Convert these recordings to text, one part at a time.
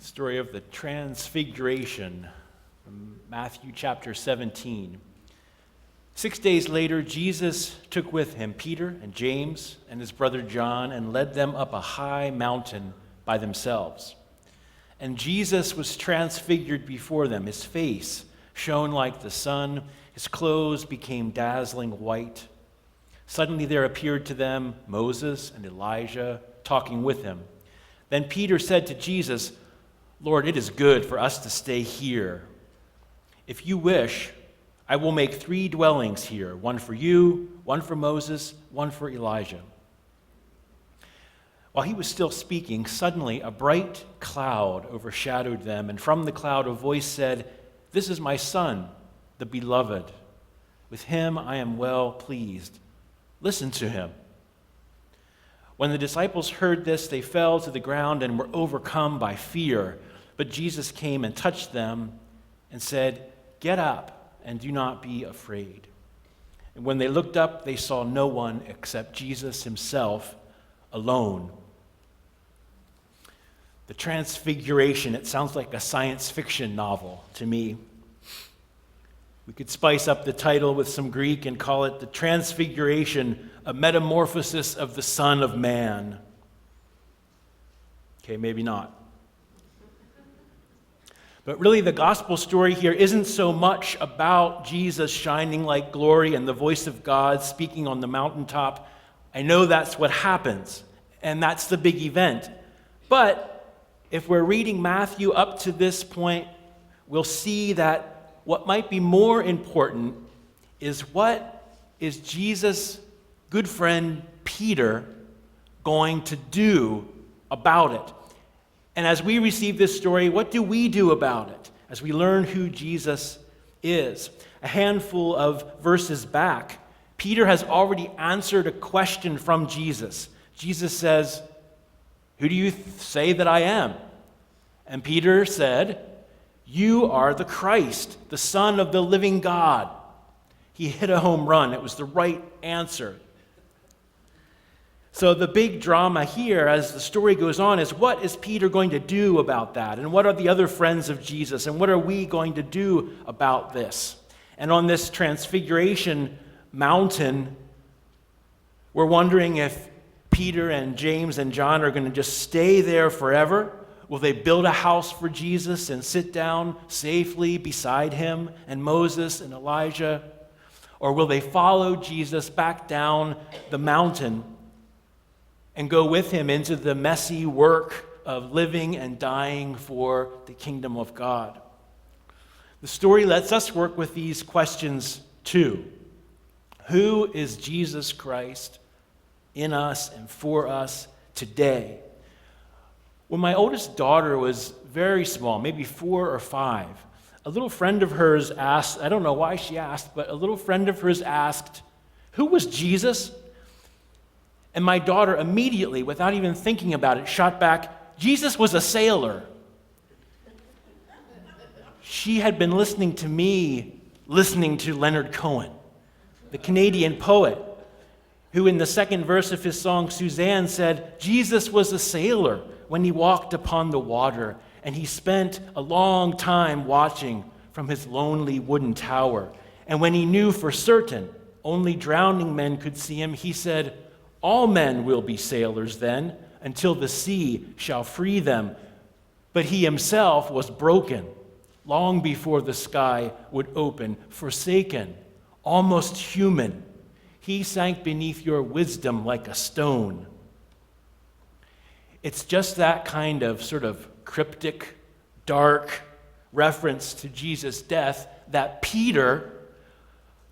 Story of the Transfiguration from Matthew chapter 17. 6 days later, Jesus took with him Peter and James and his brother John and led them up a high mountain by themselves. And Jesus was transfigured before them. His face shone like the sun. His clothes became dazzling white. Suddenly there appeared to them Moses and Elijah talking with him. Then Peter said to Jesus, "Lord, it is good for us to stay here. If you wish, I will make 3 dwellings here, one for you, one for Moses, one for Elijah." While he was still speaking, suddenly a bright cloud overshadowed them, and from the cloud a voice said, "This is my son, the beloved. With him I am well pleased. Listen to him." When the disciples heard this, they fell to the ground and were overcome by fear. But Jesus came and touched them and said, "Get up and do not be afraid." And when they looked up, they saw no one except Jesus himself alone. The Transfiguration, it sounds like a science fiction novel to me. We could spice up the title with some Greek and call it The Transfiguration, a metamorphosis of the Son of Man. Okay, maybe not. But really, the gospel story here isn't so much about Jesus shining like glory and the voice of God speaking on the mountaintop. I know that's what happens, and that's the big event. But if we're reading Matthew up to this point, we'll see that what might be more important is what is Jesus' good friend Peter going to do about it? And as we receive this story, what do we do about it as we learn who Jesus is? A handful of verses back, Peter has already answered a question from Jesus. Jesus says, "Who do you say that I am?" And Peter said, "You are the Christ, the Son of the living God." He hit a home run. It was the right answer. So the big drama here as the story goes on is, what is Peter going to do about that? And what are the other friends of Jesus? And what are we going to do about this? And on this Transfiguration mountain, we're wondering if Peter and James and John are going to just stay there forever. Will they build a house for Jesus and sit down safely beside him and Moses and Elijah? Or will they follow Jesus back down the mountain and go with him into the messy work of living and dying for the kingdom of God? The story lets us work with these questions too. Who is Jesus Christ in us and for us today? When my oldest daughter was very small, maybe 4 or 5, a little friend of hers asked, I don't know why she asked, but a little friend of hers asked, "Who was Jesus?" And my daughter immediately, without even thinking about it, shot back, "Jesus was a sailor." She had been listening to me, listening to Leonard Cohen, the Canadian poet, who in the second verse of his song, Suzanne, said, "Jesus was a sailor when he walked upon the water, and he spent a long time watching from his lonely wooden tower. And when he knew for certain only drowning men could see him, he said, 'All men will be sailors then, until the sea shall free them.' But he himself was broken long before the sky would open, forsaken, almost human. He sank beneath your wisdom like a stone." It's just that kind of sort of cryptic, dark reference to Jesus' death that Peter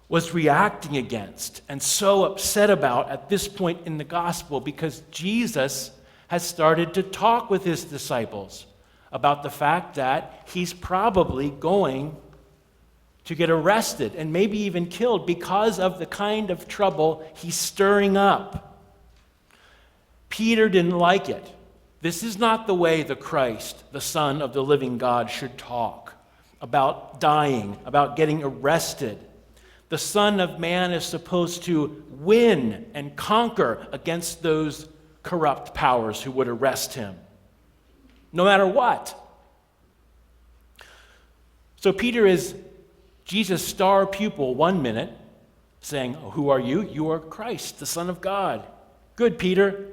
was reacting against and so upset about at this point in the gospel, because Jesus has started to talk with his disciples about the fact that he's probably going to get arrested and maybe even killed because of the kind of trouble he's stirring up. Peter didn't like it. This is not the way the Christ, the Son of the living God, should talk about dying, about getting arrested. The Son of Man is supposed to win and conquer against those corrupt powers who would arrest him. No matter what. So Peter is Jesus' star pupil 1 minute, saying, "Oh, who are you? You are Christ, the Son of God." Good, Peter.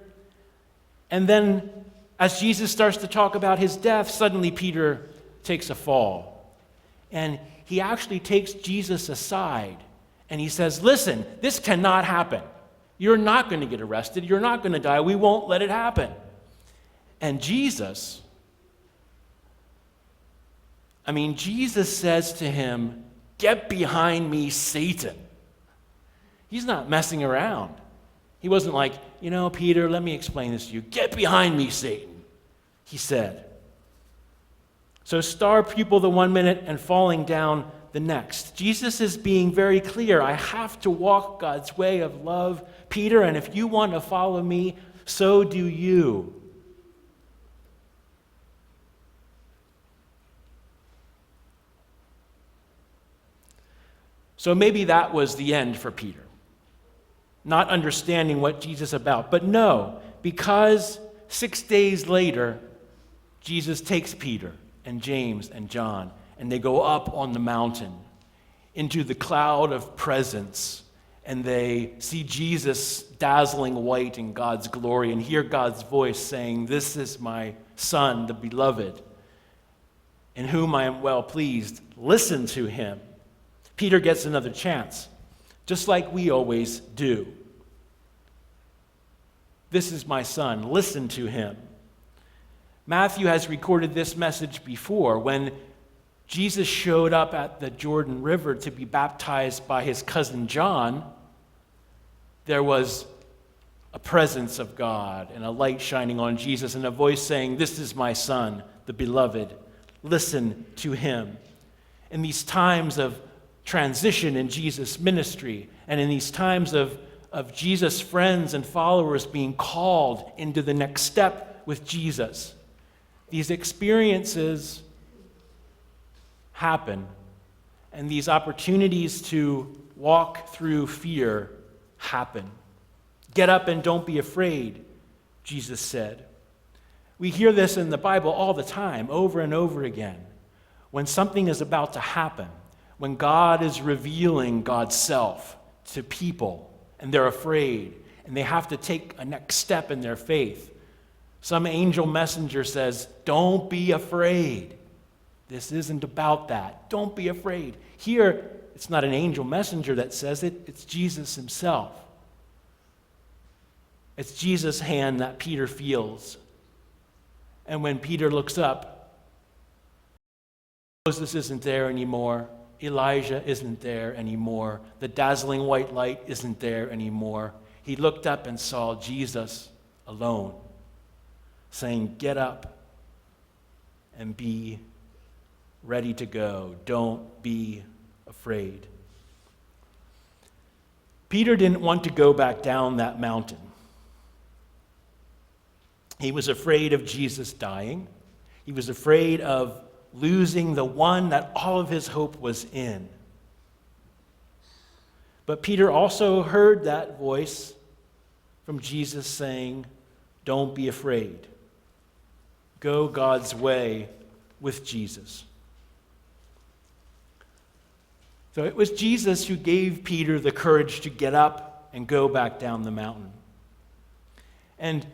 And then as Jesus starts to talk about his death, suddenly Peter takes a fall. And he actually takes Jesus aside and he says, "Listen, this cannot happen. You're not going to get arrested. You're not going to die. We won't let it happen." And Jesus says to him, "Get behind me, Satan." He's not messing around. He wasn't like, "Peter, let me explain this to you. Get behind me, Satan," he said. So star pupil the 1 minute and falling down the next. Jesus is being very clear. I have to walk God's way of love, Peter, and if you want to follow me, so do you. So maybe that was the end for Peter, not understanding what Jesus is about. But no, because 6 days later, Jesus takes Peter and James and John, and they go up on the mountain into the cloud of presence, and they see Jesus dazzling white in God's glory and hear God's voice saying, "This is my Son, the beloved, in whom I am well pleased. Listen to him." Peter gets another chance, just like we always do. "This is my Son, listen to him." Matthew has recorded this message before when Jesus showed up at the Jordan River to be baptized by his cousin John. There was a presence of God and a light shining on Jesus and a voice saying, "This is my Son, the beloved. Listen to him." In these times of transition in Jesus' ministry, and in these times of Jesus' friends and followers being called into the next step with Jesus, these experiences happen, and these opportunities to walk through fear happen. "Get up and don't be afraid," Jesus said. We hear this in the Bible all the time, over and over again. When something is about to happen, when God is revealing God's self to people, and they're afraid, and they have to take a next step in their faith, some angel messenger says, "Don't be afraid. This isn't about that. Don't be afraid." Here, it's not an angel messenger that says it, it's Jesus himself. It's Jesus' hand that Peter feels. And when Peter looks up, Moses isn't there anymore. Elijah isn't there anymore. The dazzling white light isn't there anymore. He looked up and saw Jesus alone, saying, "Get up and be ready to go. Don't be afraid." Peter didn't want to go back down that mountain. He was afraid of Jesus dying. He was afraid of losing the one that all of his hope was in. But Peter also heard that voice from Jesus saying, "Don't be afraid. Go God's way with Jesus." So it was Jesus who gave Peter the courage to get up and go back down the mountain. And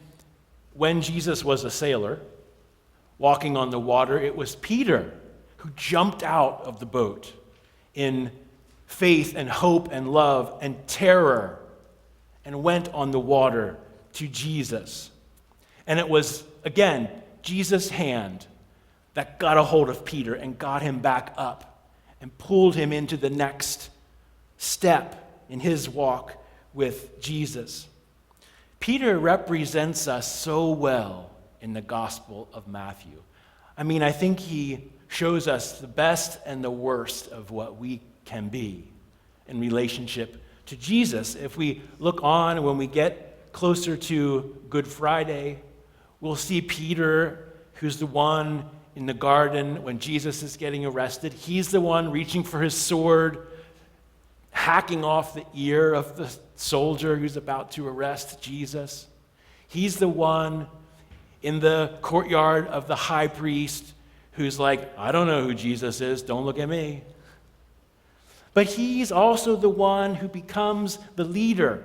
when Jesus was a sailor, walking on the water, it was Peter who jumped out of the boat in faith and hope and love and terror and went on the water to Jesus. And it was, again, Jesus' hand that got a hold of Peter and got him back up and pulled him into the next step in his walk with Jesus. Peter represents us so well in the Gospel of Matthew. I think he shows us the best and the worst of what we can be in relationship to Jesus. If we look on, when we get closer to Good Friday, we'll see Peter, who's the one in the garden when Jesus is getting arrested. He's the one reaching for his sword, hacking off the ear of the soldier who's about to arrest Jesus. He's the one in the courtyard of the high priest who's like, I don't know who Jesus is, don't look at me. But he's also the one who becomes the leader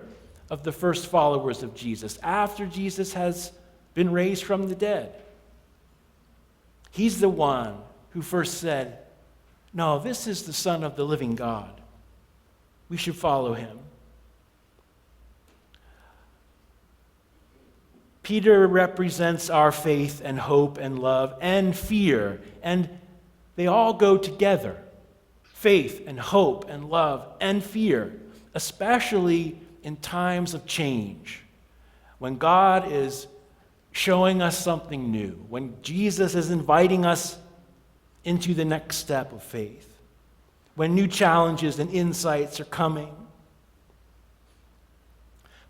of the first followers of Jesus after Jesus has been raised from the dead. He's the one who first said, no, this is the Son of the living God. We should follow him. Peter represents our faith and hope and love and fear, and they all go together. Faith and hope and love and fear, especially in times of change, when God is showing us something new, when Jesus is inviting us into the next step of faith, when new challenges and insights are coming.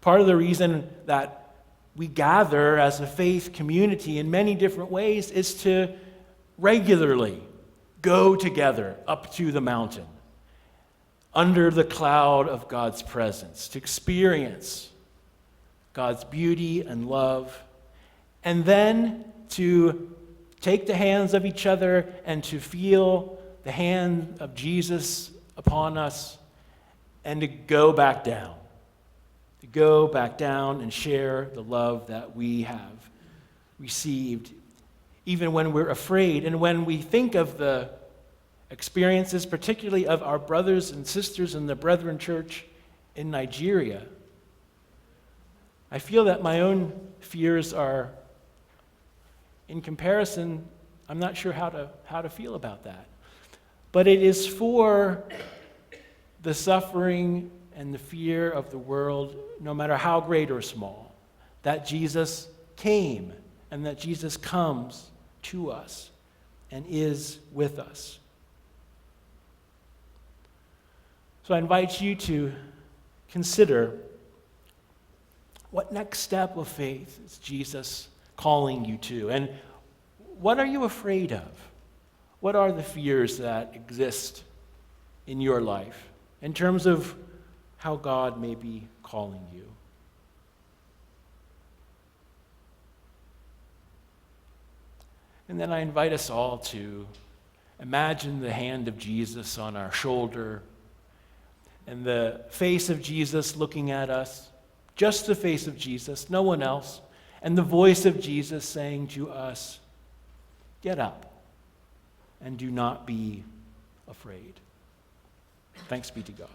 Part of the reason that we gather as a faith community in many different ways is to regularly go together up to the mountain, under the cloud of God's presence, to experience God's beauty and love, and then to take the hands of each other and to feel the hand of Jesus upon us, and to go back down. To go back down and share the love that we have received, even when we're afraid. And when we think of the experiences, particularly of our brothers and sisters in the Brethren Church in Nigeria, I feel that my own fears are, in comparison, I'm not sure how to feel about that. But it is for the suffering and the fear of the world, no matter how great or small, that Jesus came and that Jesus comes to us and is with us. So I invite you to consider, what next step of faith is Jesus calling you to? And what are you afraid of? What are the fears that exist in your life in terms of how God may be calling you? And then I invite us all to imagine the hand of Jesus on our shoulder and the face of Jesus looking at us, just the face of Jesus, no one else, and the voice of Jesus saying to us, get up and do not be afraid. Thanks be to God.